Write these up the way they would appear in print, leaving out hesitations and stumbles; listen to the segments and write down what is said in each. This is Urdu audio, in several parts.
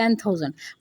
10,000।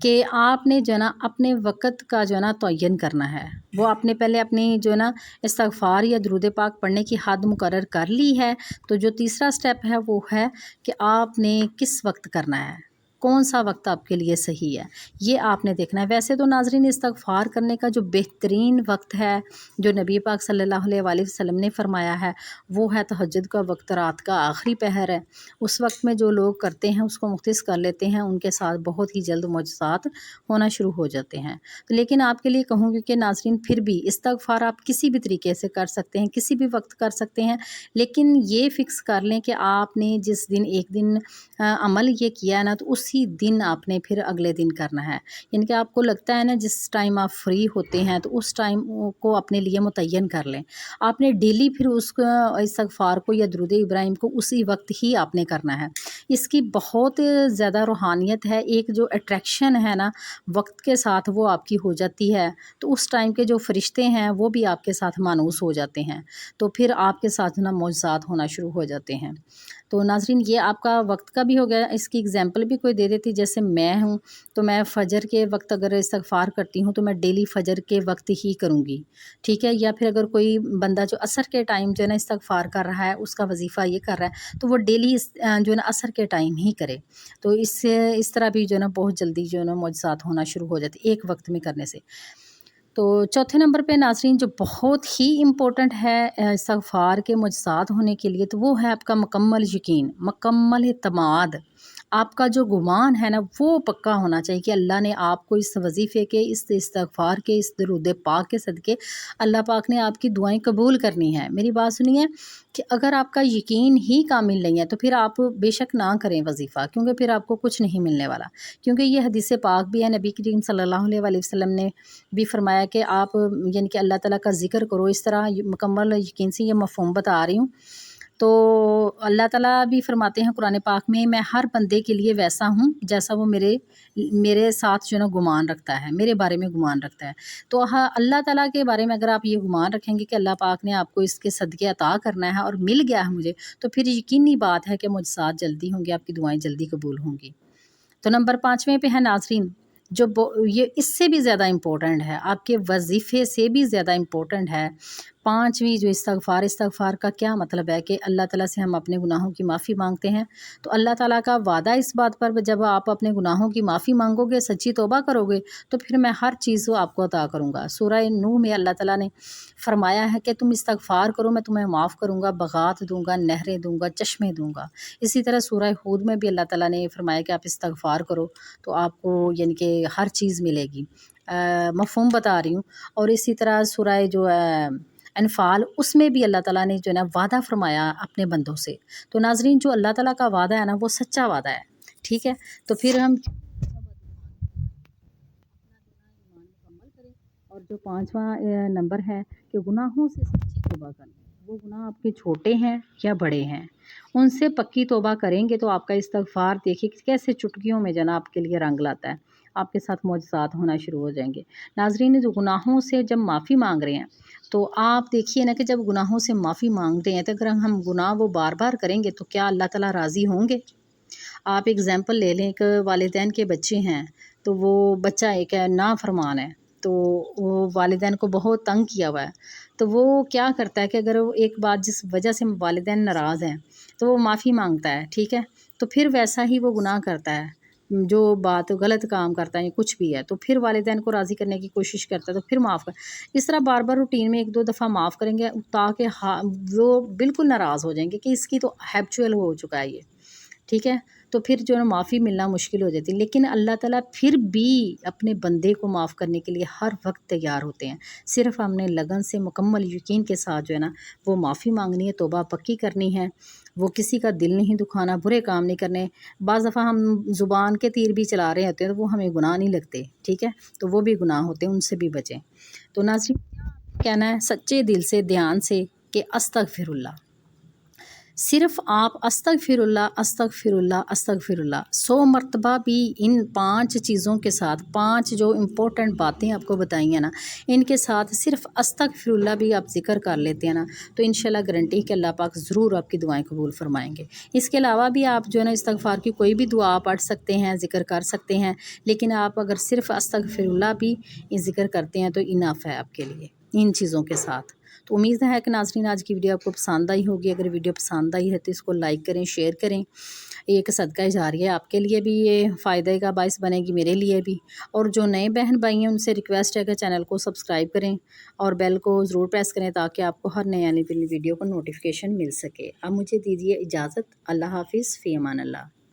کہ آپ نے جو ہے نا اپنے وقت کا جو ہے نا تعین کرنا ہے. وہ آپ نے پہلے اپنی جو ہے نا استغفار یا درود پاک پڑھنے کی حد مقرر کر لی ہے. تو جو تیسرا سٹیپ ہے وہ ہے کہ آپ نے کس وقت کرنا ہے، کون سا وقت آپ کے لیے صحیح ہے، یہ آپ نے دیکھنا ہے. ویسے تو ناظرین استغفار کرنے کا جو بہترین وقت ہے جو نبی پاک صلی اللہ علیہ وآلہ وسلم نے فرمایا ہے وہ ہے تہجد کا وقت، رات کا آخری پہر ہے. اس وقت میں جو لوگ کرتے ہیں اس کو مختص کر لیتے ہیں، ان کے ساتھ بہت ہی جلد معجزات ہونا شروع ہو جاتے ہیں. لیکن آپ کے لیے کہوں گی کہ ناظرین پھر بھی استغفار آپ کسی بھی طریقے سے کر سکتے ہیں، کسی بھی وقت کر سکتے ہیں، لیکن یہ فکس کر لیں کہ آپ نے جس دن ایک دن عمل یہ کیا ہے نا تو اسی دن آپ نے پھر اگلے دن کرنا ہے. یعنی کہ آپ کو لگتا ہے نا جس ٹائم آپ فری ہوتے ہیں تو اس ٹائم کو اپنے لیے متعین کر لیں. آپ نے ڈیلی پھر اس کو استغفار کو یا درود ابراہیم کو اسی وقت ہی آپ نے کرنا ہے. اس کی بہت زیادہ روحانیت ہے، ایک جو اٹریکشن ہے نا وقت کے ساتھ وہ آپ کی ہو جاتی ہے. تو اس ٹائم کے جو فرشتے ہیں وہ بھی آپ کے ساتھ مانوس ہو جاتے ہیں، تو پھر آپ کے ساتھ نا معجزات ہونا شروع ہو جاتے ہیں. تو ناظرین یہ آپ کا وقت کا بھی ہو گیا. اس کی اگزامپل بھی کوئی دے دیتی، جیسے میں ہوں تو میں فجر کے وقت اگر استغفار کرتی ہوں تو میں ڈیلی فجر کے وقت ہی کروں گی، ٹھیک ہے. یا پھر اگر کوئی بندہ جو عصر کے ٹائم جو ہے نا استغفار کر رہا ہے، اس کا وظیفہ یہ کر رہا ہے تو وہ ڈیلی جو ہے نا عصر کے ٹائم ہی کرے. تو اس طرح بھی جو ہے نا بہت جلدی جو ہے نا معجزات ہونا شروع ہو جاتے ایک وقت میں کرنے سے. تو چوتھے نمبر پہ ناظرین جو بہت ہی امپورٹنٹ ہے استغفار کے معجزات ہونے کے لیے تو وہ ہے آپ کا مکمل یقین، مکمل اعتماد. آپ کا جو گمان ہے نا وہ پکا ہونا چاہیے کہ اللہ نے آپ کو اس وظیفے کے، اس استغفار کے، اس درود پاک کے صدقے اللہ پاک نے آپ کی دعائیں قبول کرنی ہے. میری بات سنیے کہ اگر آپ کا یقین ہی کامل نہیں ہے تو پھر آپ بے شک نہ کریں وظیفہ، کیونکہ پھر آپ کو کچھ نہیں ملنے والا. کیونکہ یہ حدیث پاک بھی ہے، نبی کریم صلی اللہ علیہ وآلہ وسلم نے بھی فرمایا کہ آپ یعنی کہ اللہ تعالیٰ کا ذکر کرو اس طرح. مکمل یقین سے یہ مفہوم بتا رہی ہوں. تو اللہ تعالیٰ بھی فرماتے ہیں قرآن پاک میں ہر بندے کے لیے ویسا ہوں جیسا وہ میرے ساتھ جو ہے نا گمان رکھتا ہے، میرے بارے میں گمان رکھتا ہے. تو اللہ تعالیٰ کے بارے میں اگر آپ یہ گمان رکھیں گے کہ اللہ پاک نے آپ کو اس کے صدقے عطا کرنا ہے اور مل گیا ہے مجھے، تو پھر یقینی بات ہے کہ معجزات جلدی ہوں گے، آپ کی دعائیں جلدی قبول ہوں گی. تو نمبر 5ویں پہ ہے ناظرین جو یہ اس سے بھی زیادہ امپورٹنٹ ہے، آپ کے وظیفے سے بھی زیادہ امپورٹنٹ ہے. 5ویں جو استغفار کا کیا مطلب ہے کہ اللہ تعالیٰ سے ہم اپنے گناہوں کی معافی مانگتے ہیں. تو اللہ تعالیٰ کا وعدہ اس بات پر جب آپ اپنے گناہوں کی معافی مانگو گے، سچی توبہ کرو گے تو پھر میں ہر چیز کو آپ کو عطا کروں گا. سورہ نوح میں اللہ تعالیٰ نے فرمایا ہے کہ تم استغفار کرو میں تمہیں معاف کروں گا، بغات دوں گا، نہریں دوں گا، چشمے دوں گا. اسی طرح سورہ ہود میں بھی اللہ تعالیٰ نے فرمایا کہ آپ استغفار کرو تو آپ کو یعنی کہ ہر چیز ملے گی. مفہوم بتا رہی ہوں. اور اسی طرح سورہ جو انفال اس میں بھی اللہ تعالیٰ نے جو ہے نا وعدہ فرمایا اپنے بندوں سے. تو ناظرین جو اللہ تعالیٰ کا وعدہ ہے نا وہ سچا وعدہ ہے، ٹھیک ہے. تو پھر ہم مکمل کریں. اور جو 5واں نمبر ہے کہ گناہوں سے سچی توبہ کریں. وہ گناہ آپ کے چھوٹے ہیں یا بڑے ہیں، ان سے پکی توبہ کریں گے تو آپ کا استغفار دیکھیے کیسے چٹکیوں میں جنا آپ کے لیے رنگ لاتا ہے. آپ کے ساتھ معجزات ہونا شروع ہو جائیں گے. ناظرین جو گناہوں سے جب معافی مانگ رہے ہیں تو آپ دیکھیے نا کہ جب گناہوں سے معافی مانگتے ہیں تو اگر ہم گناہ وہ بار بار کریں گے تو کیا اللہ تعالیٰ راضی ہوں گے؟ آپ اگزامپل لے لیں کہ والدین کے بچے ہیں تو وہ بچہ ایک ہے نافرمان ہے، تو وہ والدین کو بہت تنگ کیا ہوا ہے. تو وہ کیا کرتا ہے کہ اگر وہ ایک بات جس وجہ سے والدین ناراض ہیں تو وہ معافی مانگتا ہے، ٹھیک ہے. تو پھر ویسا ہی وہ گناہ کرتا ہے، جو بات غلط کام کرتا ہے یا کچھ بھی ہے تو پھر والدین کو راضی کرنے کی کوشش کرتا ہے تو پھر معاف کر. اس طرح بار بار روٹین میں 1-2 دفعہ معاف کریں گے تاکہ وہ بالکل ناراض ہو جائیں گے کہ اس کی تو ہیبچول ہو چکا ہے یہ، ٹھیک ہے. تو پھر جو ہے معافی ملنا مشکل ہو جاتی ہے. لیکن اللہ تعالیٰ پھر بھی اپنے بندے کو معاف کرنے کے لیے ہر وقت تیار ہوتے ہیں. صرف ہم نے لگن سے مکمل یقین کے ساتھ جو ہے نا وہ معافی مانگنی ہے، توبہ پکی کرنی ہے. وہ کسی کا دل نہیں دکھانا، برے کام نہیں کرنے. بعض دفعہ ہم زبان کے تیر بھی چلا رہے ہوتے ہیں تو وہ ہمیں گناہ نہیں لگتے، ٹھیک ہے. تو وہ بھی گناہ ہوتے ہیں، ان سے بھی بچیں. تو ناظرین کہنا ہے سچے دل سے، دھیان سے کہ استغفر اللہ. صرف آپ استغفراللہ استغفراللہ استغفراللہ 100 مرتبہ بھی ان 5 چیزوں کے ساتھ، 5 جو امپورٹنٹ باتیں آپ کو بتائی ہیں نا، ان کے ساتھ صرف استغفراللہ بھی آپ ذکر کر لیتے ہیں نا، تو انشاءاللہ گارنٹی کہ اللہ پاک ضرور آپ کی دعائیں قبول فرمائیں گے۔ اس کے علاوہ بھی آپ جو ہے نا استغفار کی کوئی بھی دعا پڑھ سکتے ہیں، ذکر کر سکتے ہیں، لیکن آپ اگر صرف استغفراللہ بھی ذکر کرتے ہیں تو انف ہے آپ کے لیے ان چیزوں کے ساتھ۔ تو امید ہے کہ ناظرین آج کی ویڈیو آپ کو پسند آئی ہوگی۔ اگر ویڈیو پسند آئی ہے تو اس کو لائک کریں، شیئر کریں۔ ایک صدقہ جاریہ ہے، آپ کے لیے بھی یہ فائدے کا باعث بنے گی، میرے لیے بھی۔ اور جو نئے بہن بھائی ہیں ان سے ریکویسٹ ہے کہ چینل کو سبسکرائب کریں اور بیل کو ضرور پریس کریں تاکہ آپ کو ہر نئی آنے والی ویڈیو کا نوٹیفیکیشن مل سکے۔ اب مجھے دیجیے اجازت۔ اللہ حافظ، فی امان اللہ۔